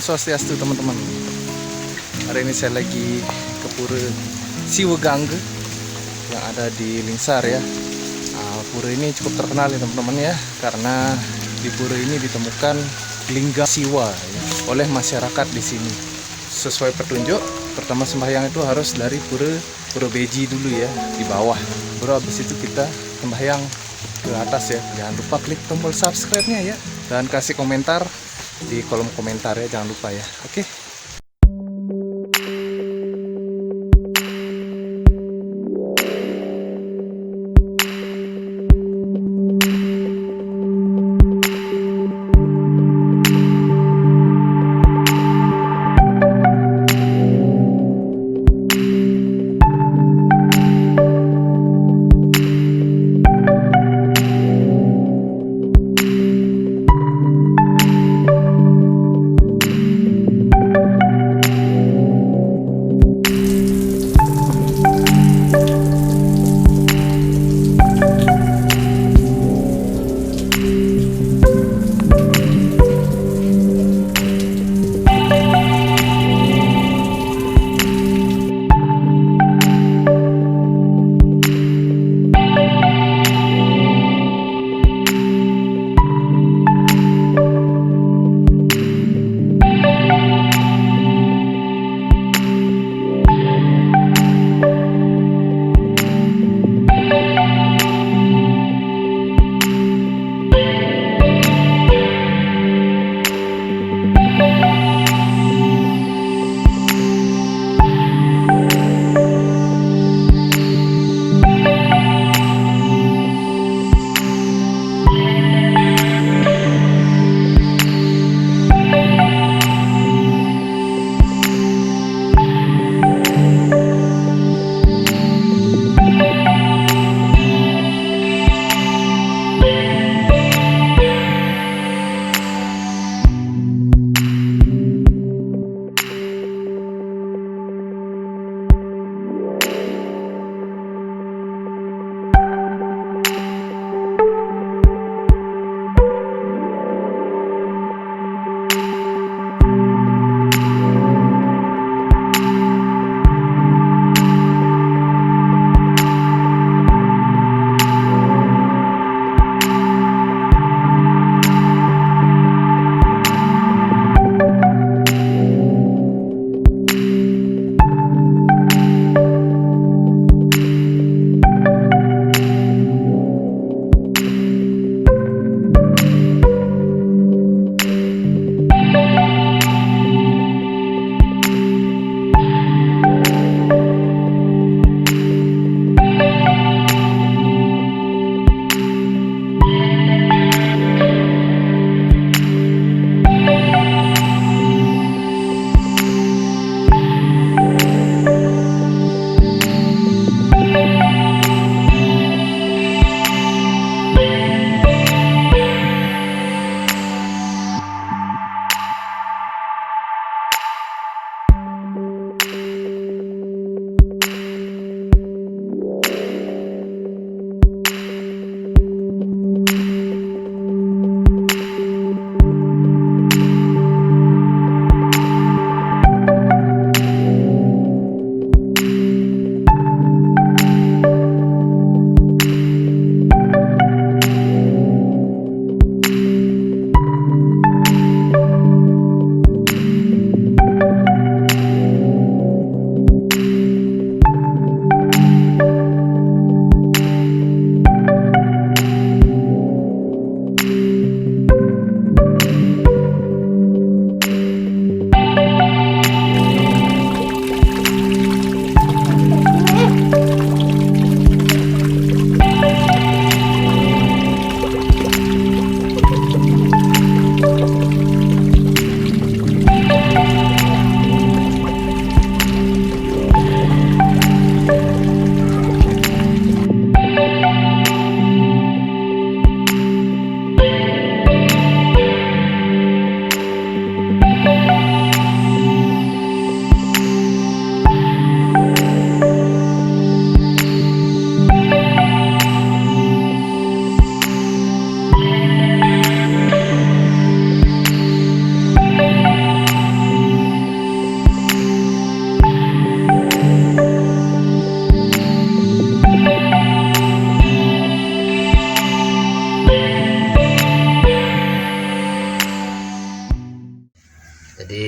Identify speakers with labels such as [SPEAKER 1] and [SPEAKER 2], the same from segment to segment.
[SPEAKER 1] Swastiastu teman-teman. Hari ini saya lagi ke Pura Siwegangge yang ada di Lingsar ya. Pura ini cukup terkenal ya teman-teman ya, karena di pura ini ditemukan lingga siwa ya, oleh masyarakat di sini. Sesuai petunjuk, pertama sembahyang itu harus dari Pura Beji dulu ya, di bawah. Baru habis itu kita sembahyang ke atas ya. Jangan lupa klik tombol subscribe-nya ya, dan kasih komentar di kolom komentar ya, jangan lupa ya. Oke.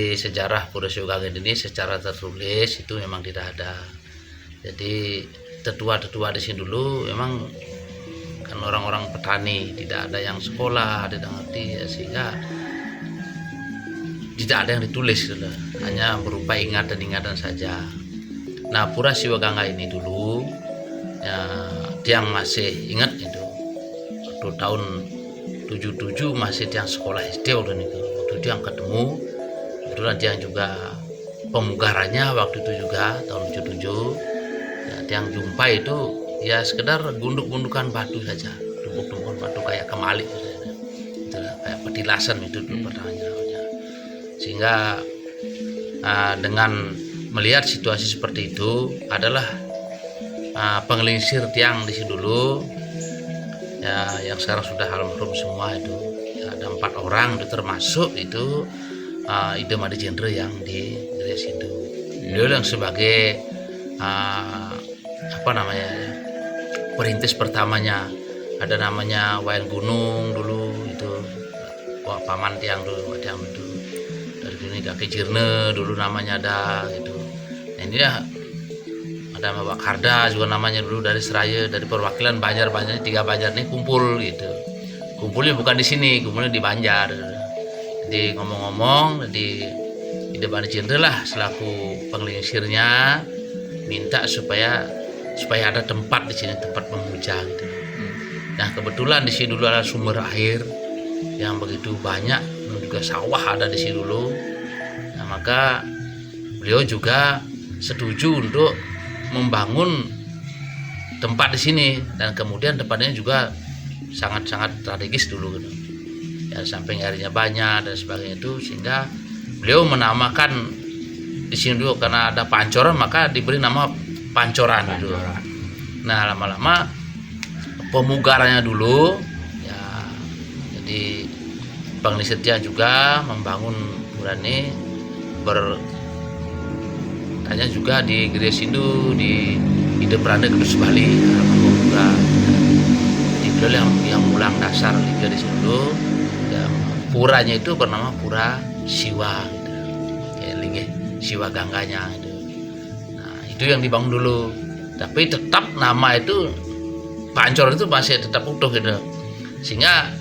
[SPEAKER 2] di sejarah Pura Siwagangga ini secara tertulis itu memang tidak ada. Jadi tetua-tetua di sini dulu memang kan orang-orang petani, tidak ada yang sekolah, tidak ngerti ya, sehingga tidak ada yang ditulis gitu, hanya berupa ingatan-ingatan saja. Nah, Pura Siwagangga ini dulu ya, yang masih ingat itu waktu tahun 77 masih yang sekolah SD waktu itu yang ketemu, kebetulan dia juga pemugarannya waktu itu juga tahun 77 ya, yang jumpa itu ya sekedar gunduk-gundukan batu saja, tumpuk-tumpukan batu kayak kemalik gitu, kayak petilasan itu dulu pertamanya. Sehingga dengan melihat situasi seperti itu adalah pengelingsir tiang di sini dulu ya, yang sekarang sudah almarhum semua itu ya, ada 4 orang itu termasuk itu Ida Madi Jendre yang di gereja situ. Beliau yang sebagai perintis pertamanya, ada namanya Wayan Gunung dulu itu, paman tiang dulu, tiang itu dari sini Kaki Jirne dulu namanya ada gitu. Nah, ini ya ada Mbak Karda juga namanya dulu dari Seraya, dari perwakilan Banjar 3 Banjar ini kumpul gitu. Kumpulnya bukan di sini, kumpulnya di Banjar. Jadi ngomong-ngomong, di Ida Madi Jendre lah selaku penglingsirnya minta supaya ada tempat di sini, tempat memuja gitu. Nah, kebetulan di sini dulu ada sumber air yang begitu banyak, dan juga sawah ada di sini dulu. Nah, maka beliau juga setuju untuk membangun tempat di sini, dan kemudian tempatnya juga sangat-sangat strategis dulu gitu. Ya, samping airnya banyak dan sebagainya itu, sehingga beliau menamakan di sini dulu karena ada pancoran maka diberi nama Pancoran dulu. Nah, lama-lama pemugarannya dulu ya, jadi penglingsir tiang juga membangun pura ini bertanya juga di gereja Sindu di Ide Pranda Kudus Bali juga. Jadi beliau yang ulang dasar di Sindu ya, puranya itu bernama Pura Siwa gitu. Ya, Siwagangganya itu. Nah, itu yang dibangun dulu. Tapi tetap nama itu Pancor itu masih tetap utuh gitu. Sehingga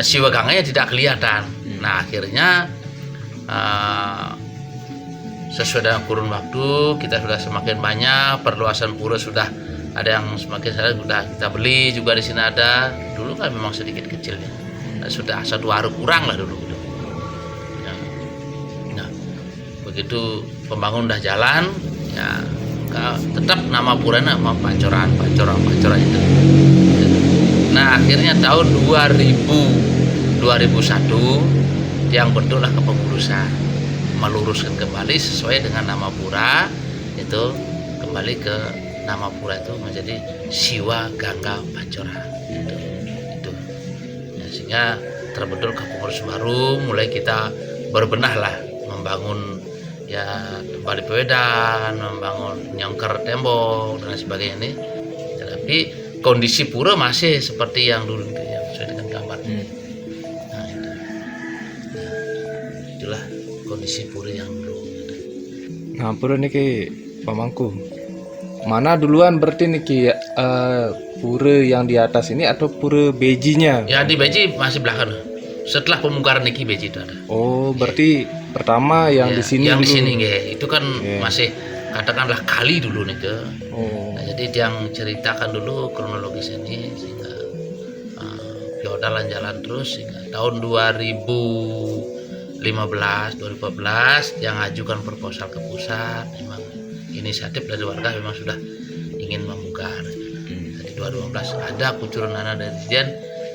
[SPEAKER 2] Siwagangganya tidak kelihatan. Nah, akhirnya sesuai dengan kurun waktu kita sudah semakin banyak, perluasan pura sudah ada yang semakin sadar, sudah kita beli juga di sini ada. Dulu kan memang sedikit kecilnya. Sudah 1 warung kurang lah dulu gitu. Nah, begitu pembangun udah jalan ya, tetap nama puranya nama Pancoran itu. Nah, akhirnya tahun 2001 yang bentuklah kepengurusan meluruskan kembali sesuai dengan nama pura itu, kembali ke nama pura itu menjadi Siwagangga Pancoran itu. Ya, sehingga terbentuk kepengurusan baru, mulai kita berbenah lah membangun ya tempat pewedan, membangun nyongker tembok dan sebagainya ini. Tapi kondisi pura masih seperti yang dulu yang sesuai dengan gambar. Nah, itu. Nah, itulah kondisi pura yang dulu.
[SPEAKER 1] Nah, pura niki pamangku. Mana duluan berarti niki pura yang di atas ini atau pura bejinya?
[SPEAKER 2] Ya, di beji masih belakang. Setelah pemugaran niki beji itu ada.
[SPEAKER 1] Oh, berarti pertama yang di sini
[SPEAKER 2] yang
[SPEAKER 1] dulu.
[SPEAKER 2] Di sini itu kan masih katakanlah kali dulu nih ke. Nah, jadi yang ceritakan dulu kronologis ini sehingga feodalan jalan terus sehingga tahun 2014 yang ajukan proposal ke pusat, memang inisiatif dari warga memang sudah ingin memugar. Jadi 2015 ada kucuran dana dari Dirjen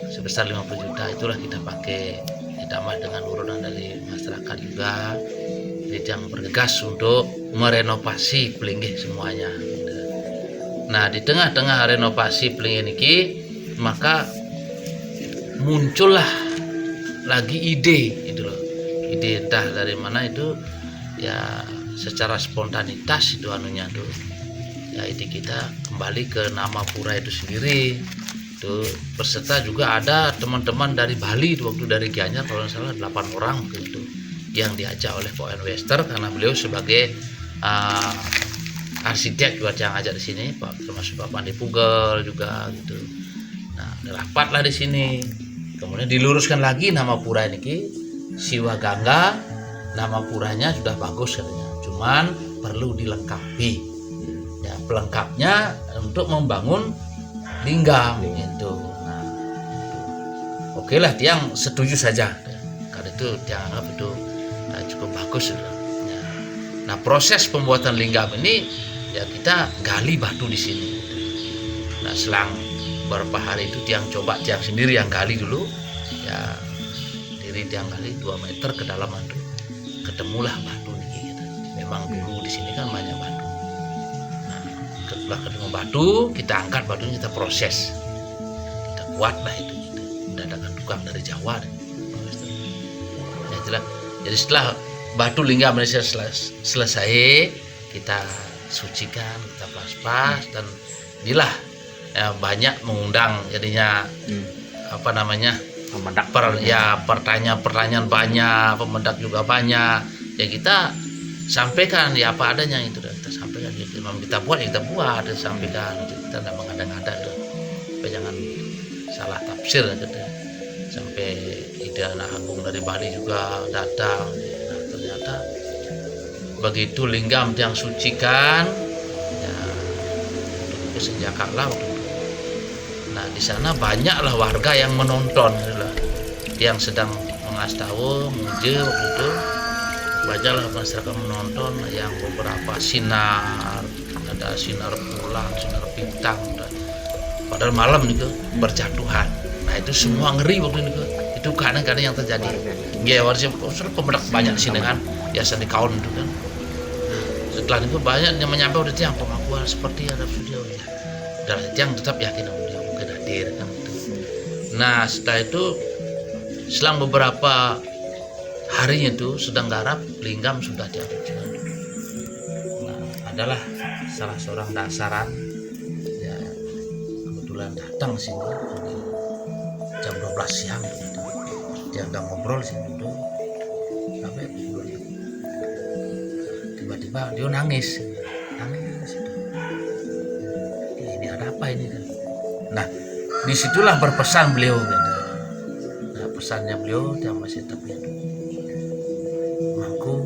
[SPEAKER 2] sebesar 50 juta, itulah kita pakai ditambah dengan urunan dari masyarakat juga. Jadi yang bergegas untuk merenovasi Pelinggih semuanya. Nah, di tengah-tengah renovasi Pelinggih ini maka muncullah lagi ide itu loh. Ide entah dari mana itu ya, secara spontanitas itu anunya tuh. Ya, ide kita kembali ke nama pura itu sendiri. Itu berserta juga ada teman-teman dari Bali waktu dari Gianyar kalau nggak salah 8 orang gitu yang diajak oleh Pak Wester karena beliau sebagai arsitek juga yang ajak di sini, Pak, termasuk Pak Pandi Pugel juga gitu. Nah, rapatlah di sini. Kemudian diluruskan lagi nama pura ini Siwa Gangga. Nama puranya sudah bagus katanya, cuman perlu dilengkapi. Ya, pelengkapnya untuk membangun linggam itu. Nah, oke lah, Tiang setuju saja. Karena itu Tiang anggap itu cukup bagus. Ya. Nah, proses pembuatan linggam ini ya kita gali batu di sini. Nah, selang beberapa hari itu Tiang sendiri yang gali dulu. Ya, Tiang gali 2 meter ke dalam batu. Ketemulah batu nih gitu. Memang dulu di sini kan banyak batu. Nah, setelah ketemu batu, kita angkat batunya, kita proses. Kita buatlah itu. Kita mendatangkan tukang dari Jawa. Ya, itulah. Jadi setelah batu linggam Malaysia selesai, kita sucikan, kita pas-pas, dan inilah ya, banyak mengundang jadinya pertanyaan banyak, pemendak juga banyak. Ya kita sampaikan ya apa adanya itu, kita sampaikan gitu. Memang kita buat ya kita buat, kita sampaikan. Kita tidak mengada-ngada tuh. Supaya jangan salah tafsir gitu. Sampai Ide Anak Agung dari Bali juga datang. Nah, ternyata begitu linggam yang sucikan, ya kesenjakanlah waktu itu. Nah, di sana banyaklah warga yang menonton, yang sedang mengastawa, muja waktu itu. Banyaklah masyarakat menonton, yang beberapa sinar, ada sinar bulan, sinar bintang. Padahal malam itu berjatuhan. Nah, itu semua ngeri waktu itu. Itu kadang-kadang yang terjadi. Ya, warga pemendak banyak di sini kan, biasa di kawan itu kan. Setelah itu banyak yang menyampaikan udah Tiang pengakuan seperti ada video ya. Dan Tiang tetap yakin dia mungkin hadir kan gitu. Nah, setelah itu selang beberapa harinya itu sedang garap, linggam sudah diambil. Nah, adalah salah seorang dasaran ya, kebetulan datang sini jam 12 siang gitu. Dia udah ngobrol sini itu sampai tiba-tiba dia nangis itu. Ini ada apa ini kan? Nah, disitulah berpesan beliau gitu. Nah, pesannya beliau dia masih tapi mangku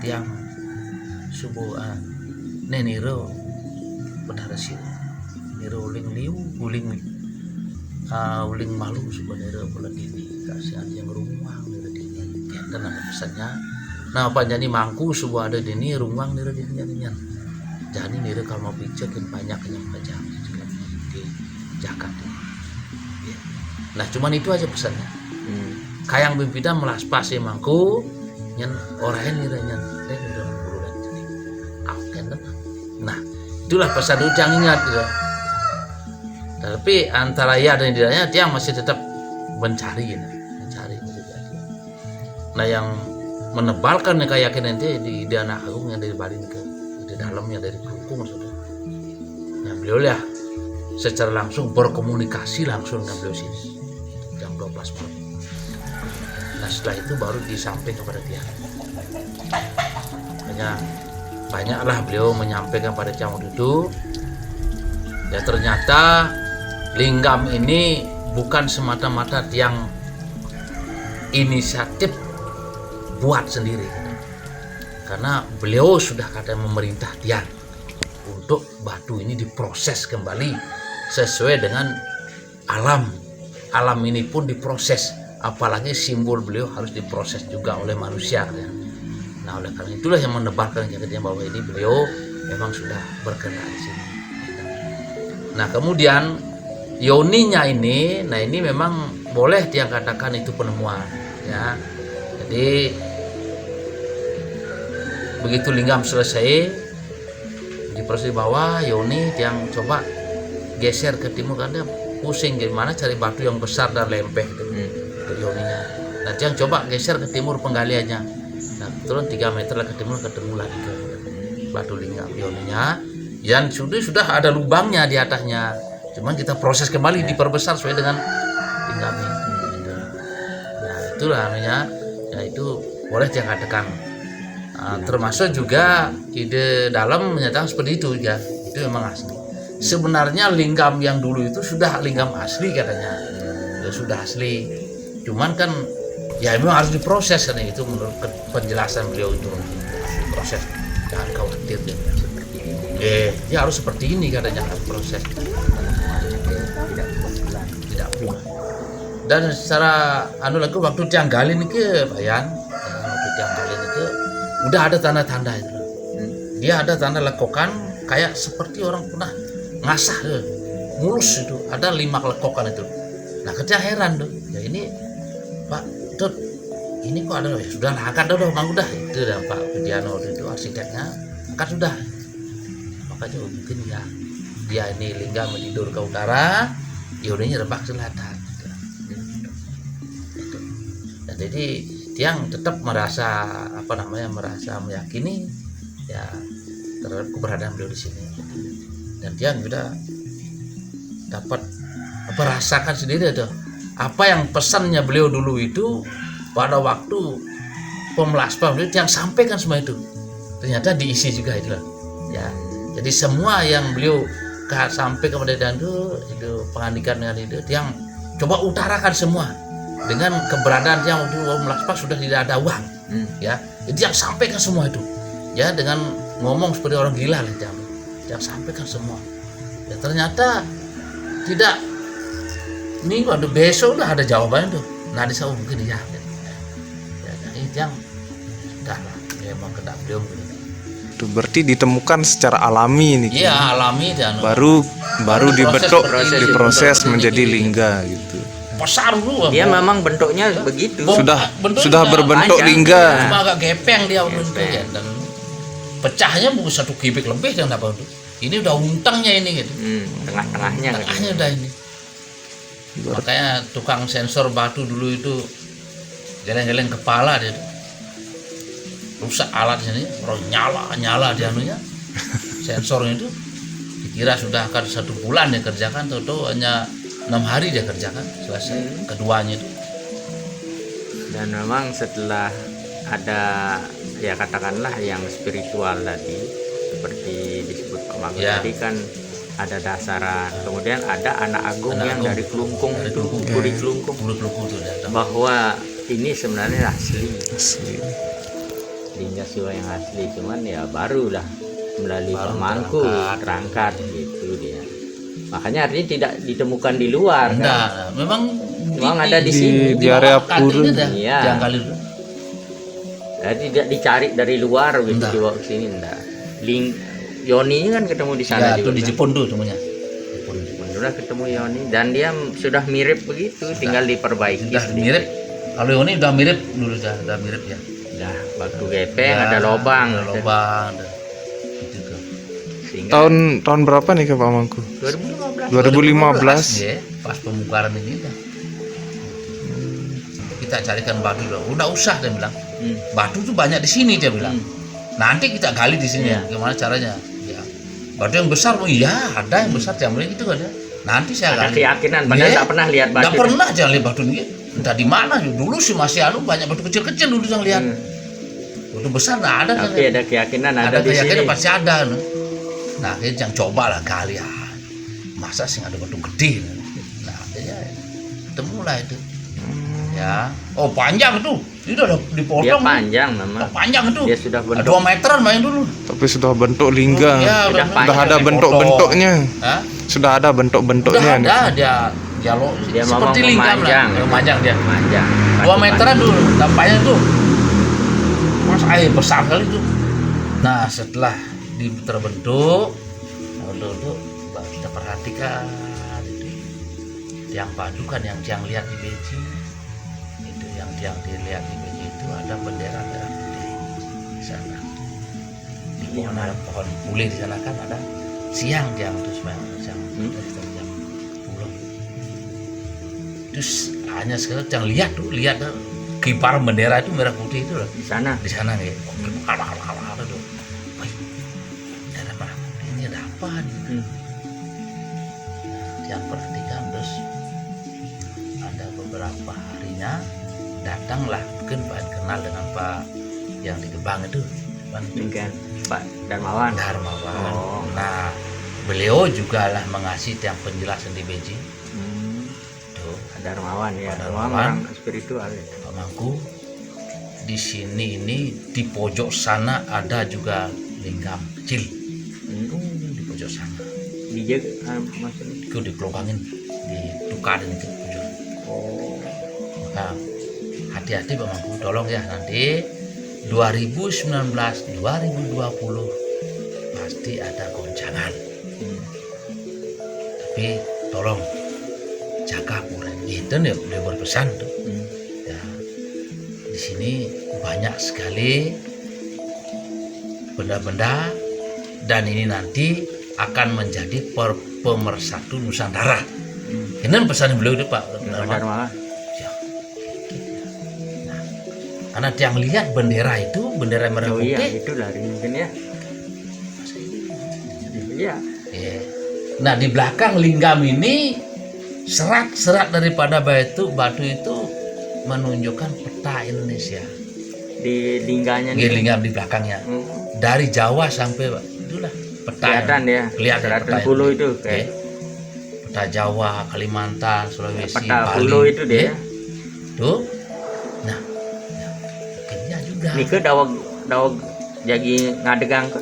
[SPEAKER 2] tiang subuhan neniro benar sih niro uling liu uling malu sebenarnya bulan ini kasihan yang rumah niro dini ya, dan ada pesannya. Nah, apa jadi mangku sebuah ada dini rumah niro dini jadi niro kalau mau picekin banyak yang baca di Jakarta ya. Nah, cuman itu aja pesannya. Kayang bimpida melas pasi mangku nyen orain niro nyen niro bulan jadi akan. Nah, itulah pesan ujang ingat gitu. Tapi antara ya dan tidaknya dia masih tetap mencari. Nah, yang menebalkan keyakinan itu di Anak Agung yang dari Bali ke di dalamnya dari Kelungkung maksudnya. Nah, beliau ya secara langsung berkomunikasi langsung dengan beliau sini jam 12 malam. Nah, setelah itu baru disampaikan kepada dia. Banyaklah beliau menyampaikan pada Tiang itu. Ya, ternyata linggam ini bukan semata-mata Tiang inisiatif buat sendiri, karena beliau sudah kata memerintah Tiang untuk batu ini diproses kembali sesuai dengan alam ini pun diproses, apalagi simbol beliau harus diproses juga oleh manusia ya. Nah, oleh karena itulah yang menebarkan Tiang bahwa ini beliau memang sudah berkenan di sini. Nah, kemudian yoninya ini, nah ini memang boleh Tiang katakan itu penemuan ya. Jadi begitu linggam selesai di proses bawah, yoni Tiang coba geser ke timur karena pusing gimana cari batu yang besar dan lempeh gitu yoninya. Nah, Tiang coba geser ke timur penggaliannya. Nah, turun 3 meter ke timur ketemu lagi ke batu linggam yoninya. Yang sudah ada lubangnya di atasnya. Cuman kita proses kembali diperbesar sesuai dengan linggamnya. Nah, itulah namanya ya itu boleh dia katakan. Termasuk juga ide dalam menyatakan seperti itu ya, itu memang asli. Sebenarnya lingam yang dulu itu sudah lingam asli katanya, ya sudah asli. Cuman kan ya memang harus diproses kan, itu menurut penjelasan beliau itu proses. Jangan kau ketir dia. Dia harus seperti ini katanya, harus proses. Tidak pulang. Dan secara lagi waktu tiang galin ke Bayan, waktu tiang galin itu udah ada tanda-tanda itu. Dia ada tanda lekokan kayak seperti orang pernah ngasah mulus itu, ada 5 lekokan itu. Nah kerja heran tuh, ya ini Pak Tut, ini kok ada, ya sudah lah, angkat dong bang, udah itu dah Pak Widiano itu arsiteknya, angkat sudah. Makanya mungkin ya dia ini lingga menjidul ke utara, Yoninya rebak selatan. Gitu. Dan jadi tiang tetap merasa merasa meyakini ya terhadap keberadaan beliau di sini. Dan tiang juga dapat merasakan sendiri tuh apa yang pesannya beliau dulu itu pada waktu pemelaspan beliau yang sampaikan semua itu ternyata diisi juga itu loh ya. Jadi semua yang beliau sampai kepada Dandu itu pengandikan dengan itu yang coba utarakan semua dengan keberadaan yang waktu pemelaspan sudah tidak ada uang ya. Jadi yang sampaikan semua itu ya dengan ngomong seperti orang gila lah yang sampaikan semua ya. Ternyata tidak minggu atau besok udah ada jawabannya tuh. Nah di sana mungkin ya ini yang sudah lah memang kena beliau
[SPEAKER 1] itu berarti ditemukan secara alami nih.
[SPEAKER 2] Iya alami dan
[SPEAKER 1] baru dibentuk diproses menjadi lingga gitu.
[SPEAKER 2] Besar dulu
[SPEAKER 3] dia memang bentuknya begitu,
[SPEAKER 1] sudah berbentuk lingga,
[SPEAKER 2] cuma agak gepeng dia bentuknya dan pecahnya bukan 1 kubik lebih yang dapat itu. Ini udah untangnya ini gitu.
[SPEAKER 3] Tengah-tengahnya
[SPEAKER 2] udah ini. Makanya tukang sensor batu dulu itu geleng-geleng kepala dia tuh. Rusak alat sini, nyala dia anunya. Sensornya itu dikira sudah akan 1 bulan dia kerjakan, tahu hanya 6 hari dia kerjakan selesai keduanya itu.
[SPEAKER 3] Dan memang setelah ada ya katakanlah yang spiritual tadi seperti disebut Pak Magus tadi kan ada dasaran, kemudian ada anak agung yang dari Kelungkung itu, Puri Kelungkung itu bahwa ini sebenarnya asli. Lingga Siwa yang asli, cuman ya barulah melalui Pak Mangku terangkat gitu dia. Makanya artinya tidak ditemukan di luar.
[SPEAKER 2] Enggak,
[SPEAKER 3] kan? Memang ada di sini
[SPEAKER 1] di area Puri.
[SPEAKER 3] Iya. Jadi tidak dicari dari luar gitu dibawa ke sini enggak. Yoni kan ketemu di sana
[SPEAKER 2] ya,
[SPEAKER 3] juga.
[SPEAKER 2] Di Jepun tuh temunya.
[SPEAKER 3] Sudah ketemu Yoni dan dia sudah mirip begitu, tinggal diperbaiki.
[SPEAKER 2] Sudah mirip. Kalau Yoni udah mirip dulu udah mirip ya.
[SPEAKER 3] Udah waktu gepeng ada lobang.
[SPEAKER 2] Ada lobang. Gitu tuh.
[SPEAKER 1] Tahun berapa nih ke Pak Mangku? 2015.
[SPEAKER 2] Ya, pas pemukaran ini kan. Kita carikan batu dulu. Udah usah dia bilang. Batu tuh banyak di sini dia bilang. Nanti kita gali di sini. Gimana caranya? Ya. Batu yang besar, iya ada yang besar yang mulai gitu kan ya. Nanti saya
[SPEAKER 3] ada
[SPEAKER 2] gali.
[SPEAKER 3] keyakinan, padahal tak pernah lihat batu.
[SPEAKER 2] Tak pernah jangan lihat batu ini. Entah di mana dulu sih masih banyak batu kecil-kecil dulu yang lihat. Batu besar nggak ada.
[SPEAKER 3] Tapi ada keyakinan ada di
[SPEAKER 2] keyakinan
[SPEAKER 3] sini.
[SPEAKER 2] pasti ada. Nah akhirnya yang coba lah gali. Masa sih ada batu gede. Nah akhirnya temulah itu. Ya, oh panjang tuh, itu udah dipotong.
[SPEAKER 3] Dia panjang memang.
[SPEAKER 2] Panjang tuh.
[SPEAKER 3] Dia sudah bentuk
[SPEAKER 2] 2 meteran main dulu.
[SPEAKER 1] Tapi sudah bentuk lingga.
[SPEAKER 2] Ya,
[SPEAKER 3] sudah
[SPEAKER 1] ada bentuk-bentuknya. Sudah ada bentuk-bentuknya.
[SPEAKER 2] Udah ada dia seperti lingga lah. Memanjang dia.
[SPEAKER 3] Panjang.
[SPEAKER 2] 2 meteran dulu, tampaknya tuh. Mas air besar kali tuh. Nah setelah terbentuk, baru kita perhatikan itu yang padukan yang lihat di Beji. Yang dilihat di Beji itu ada bendera merah putih di sana. Di pohon ada pohon pule di sana kan ada siang jam terus jam jam 10. Terus hanya sekarang yang lihat kibar bendera itu merah putih itu loh
[SPEAKER 3] di sana
[SPEAKER 2] nih. Ala tuh. Bendera merah putih ini ada apa nih? Yang perhatikan terus ada beberapa harinya datanglah, mungkin Pak kenal dengan Pak yang di Gebang itu,
[SPEAKER 3] Mungkin Pak Darmawan.
[SPEAKER 2] Darmawan.
[SPEAKER 3] Oh.
[SPEAKER 2] Nah, beliau juga lah mengasih yang penjelasan di Beji. Tuh,
[SPEAKER 3] Pak Darmawan ya.
[SPEAKER 2] Pak
[SPEAKER 3] Darmawan
[SPEAKER 2] Darmawan.
[SPEAKER 3] orang spiritual ya.
[SPEAKER 2] Pak Mangku, di sini ini di pojok sana ada juga lingam kecil. Di pojok sana.
[SPEAKER 3] Maksudnya.
[SPEAKER 2] Itu dikelongkangin, ditukarin itu pojok.
[SPEAKER 3] Oh.
[SPEAKER 2] Maka hati-hati Pak Mangku, tolong ya nanti 2019 2020 pasti ada goncangan. Tapi tolong jaga pura itu nih, udah berpesan tuh. Ya, di sini banyak sekali benda-benda dan ini nanti akan menjadi pemersatu Nusantara. Ini pesan beliau itu Pak
[SPEAKER 3] Darmawan.
[SPEAKER 2] Ya. Nah, karena yang lihat bendera itu, bendera merah
[SPEAKER 3] Oh
[SPEAKER 2] putih.
[SPEAKER 3] iya, itu dari mungkin ya. Iya.
[SPEAKER 2] Ya. Nah di belakang linggam ini serat-serat daripada batu itu menunjukkan peta Indonesia.
[SPEAKER 3] Di lingganya
[SPEAKER 2] Di linggam di belakangnya dari Jawa sampai itulah peta.
[SPEAKER 3] Kelihatan ya.
[SPEAKER 2] Kelihatan
[SPEAKER 3] Kelihatan
[SPEAKER 2] peta
[SPEAKER 3] pulau
[SPEAKER 2] ini.
[SPEAKER 3] itu
[SPEAKER 2] Ya.
[SPEAKER 3] kayak
[SPEAKER 2] Peta Jawa, Kalimantan, Sulawesi,
[SPEAKER 3] peta
[SPEAKER 2] Bali.
[SPEAKER 3] pulau itu dia.
[SPEAKER 2] Ya. Tuh. Nah, ya, mungkinnya juga.
[SPEAKER 3] Nike dawag jadi ngadegang kan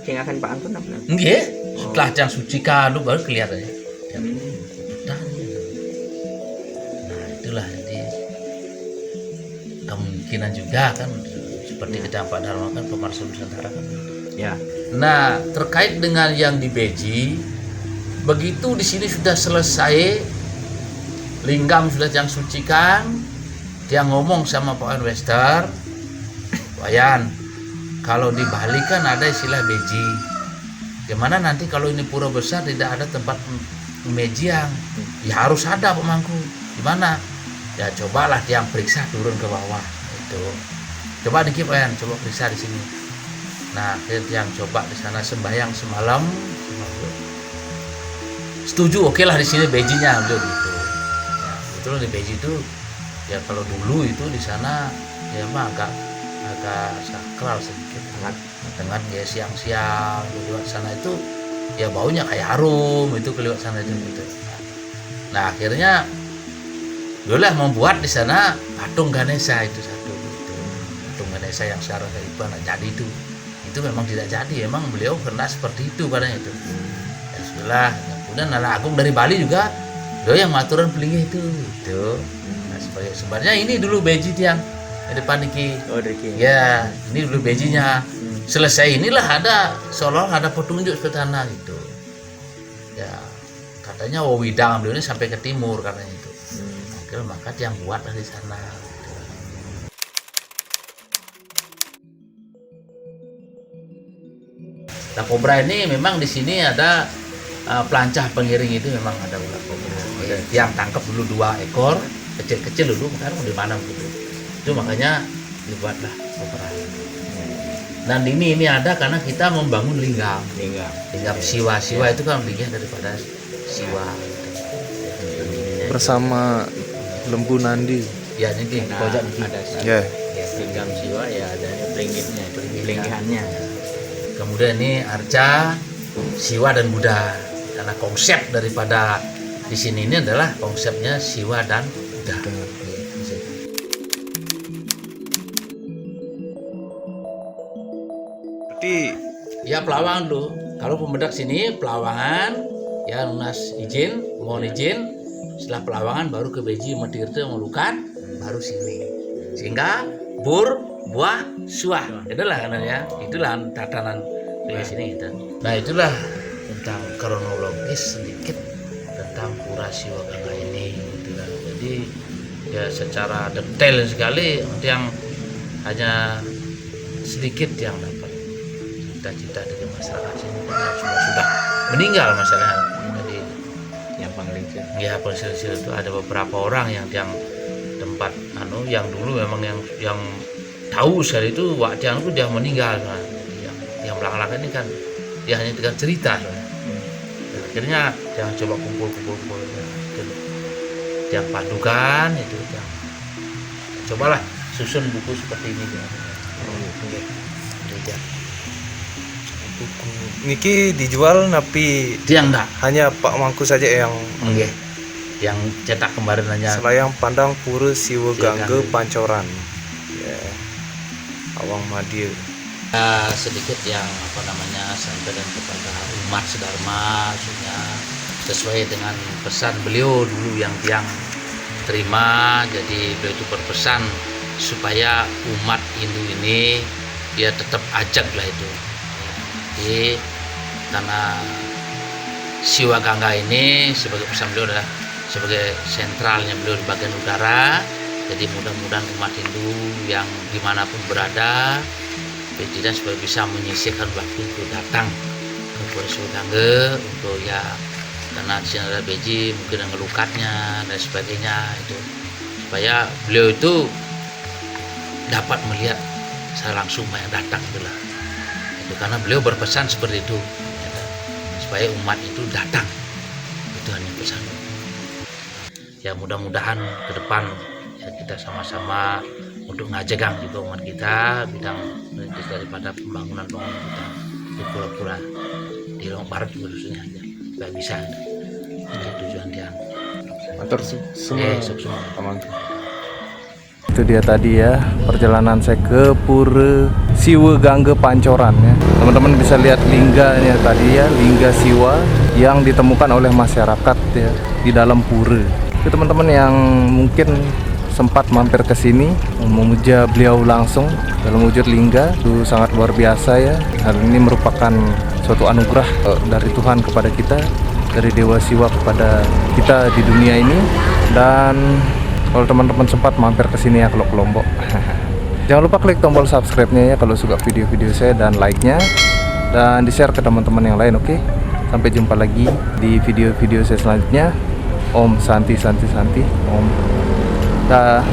[SPEAKER 3] cengakan Pak Angkun apa?
[SPEAKER 2] Nggih, setelah yang suci kanu baru kelihatan ya. Petanya. Nah, itulah jadi kemungkinan juga kan seperti kita Pak Darmawan kan pemersatu Nusantara kan.
[SPEAKER 3] Ya.
[SPEAKER 2] Nah, terkait dengan yang di Beji, begitu di sini sudah selesai linggam sudah yang sucikan, dia ngomong sama Pak Wester, Wayan, kalau di Bali kan ada istilah Beji. Gimana nanti kalau ini pura besar tidak ada tempat mejiang? Ya harus ada Pak Mangku. Gimana? Ya cobalah tiang periksa turun ke bawah. Itu. Coba dikit Wayan, coba periksa di sini. Nah, yang coba di sana sembahyang semalam, setuju, oke lah di sini bejinya udah gitu. Ya, betul di beji itu ya kalau dulu itu di sana ya mah agak sakral sedikit, dengan ya siang-siang di luar sana itu ya baunya kayak harum itu kelewat sana itu gitu. Nah akhirnya boleh membuat di sana patung Ganesha itu satu gitu. Patung Ganesha yang sekarang itu anak jadi itu memang tidak jadi, emang beliau pernah seperti itu katanya itu. Ya sudah, kemudian anak agung dari Bali juga do yang maturan pelingih itu gitu. Nah, sebenarnya ini dulu beji tiang di depan iki.
[SPEAKER 3] Oh, Diki.
[SPEAKER 2] Ya, ini dulu bejinya. Selesai inilah ada seolah ada petunjuk ke tanah gitu. Ya, katanya Wawidang beliau ini sampai ke timur katanya itu. Akhirnya maka yang buatlah di sana. Nah, kobra ini memang di sini ada pelancah pengiring itu memang ada ular kobra. Yang tangkap dulu 2 ekor kecil-kecil dulu, sekarang di mana gitu. Itu makanya dibuatlah kobra. Dan ini ada karena kita membangun linggam siwa itu kan linggih daripada siwa.
[SPEAKER 1] Bersama lembu nandi.
[SPEAKER 2] Ya ini di pojok
[SPEAKER 3] Ada
[SPEAKER 1] Ya.
[SPEAKER 3] linggam siwa ya ada pelingitnya, pelinggihannya.
[SPEAKER 2] Kemudian ini arca, siwa dan Buddha. Karena konsep daripada di sini ini adalah konsepnya siwa dan Buddha.
[SPEAKER 1] Berarti
[SPEAKER 2] Ya pelawangan dulu. Kalau pembedak sini pelawangan, ya lunas mohon izin. Setelah pelawangan baru ke Beji, Metirte, Melukat, baru sini. Sehingga bur, buah, suah. Itulah kan ya. Itulah tatanan di sini gitu. Nah itulah tentang kronologis sedikit tentang Pura Siwa Gangga ini gitu kan. Jadi ya secara detail sekali yang hanya sedikit yang dapat cita-cita dari masyarakat sini sudah meninggal masalahnya. Jadi
[SPEAKER 3] Yang Panglingsir.
[SPEAKER 2] ya Panglingsir itu ada beberapa orang yang tempat yang dulu memang yang tahu sekali itu waktu yang itu dia meninggal. Nah, yang belakang ini kan dia hanya tinggal cerita. Akhirnya jangan coba kumpul yang padukan itu yang cobalah susun buku seperti ini. Oke.
[SPEAKER 1] Buku niki dijual tapi
[SPEAKER 2] Dia enggak.
[SPEAKER 1] hanya Pak Mangku saja yang
[SPEAKER 2] Oke. Yang cetak kemarin hanya
[SPEAKER 1] Selayang Pandang Pura Siwa Gangga
[SPEAKER 2] Gangga.
[SPEAKER 1] Pancoran. Ya. Awang Madir.
[SPEAKER 2] sedikit yang sampaikan kepada umat sedharma, maksudnya sesuai dengan pesan beliau dulu yang tiang terima. Jadi beliau itu berpesan supaya umat Hindu ini dia tetap ajak lah itu. Jadi karena Siwa Gangga ini sebagai pesan beliau adalah sebagai sentralnya beliau di bagian utara. Jadi mudah-mudahan umat Hindu yang dimanapun berada tidak supaya bisa menyisihkan waktu untuk datang ke Pura Siwa Gangga untuk ya, karena di sini ada beji mungkin dengan lukatnya dan sebagainya itu, supaya beliau itu dapat melihat secara langsung yang datang itulah itu, karena beliau berpesan seperti itu ya, supaya umat itu datang, itu hanya pesan ya. Mudah-mudahan ke depan ya kita sama-sama untuk ngajegang juga umat kita bidang daripada pembangunan kita di pura-pura di Lombok Barat khususnya aja supaya bisa jadi tujuan dia.
[SPEAKER 1] Matur semua.
[SPEAKER 2] Semua.
[SPEAKER 1] Itu dia tadi ya perjalanan saya ke Pura Siwa Gangga Pancoran ya. Teman-teman bisa lihat lingganya tadi ya, lingga Siwa yang ditemukan oleh masyarakat ya di dalam pura. Itu teman-teman yang mungkin sempat mampir ke sini memuja beliau langsung dalam wujud lingga, itu sangat luar biasa ya. Hal ini merupakan suatu anugerah dari Tuhan kepada kita, dari Dewa Siwa kepada kita di dunia ini. Dan kalau teman-teman sempat mampir ke sini ya kalau ke Lombok, jangan lupa klik tombol subscribe-nya ya kalau suka video-video saya, dan like-nya, dan di-share ke teman-teman yang lain. Oke, sampai jumpa lagi di video-video saya selanjutnya. Om Santi Santi Santi Om. Dah.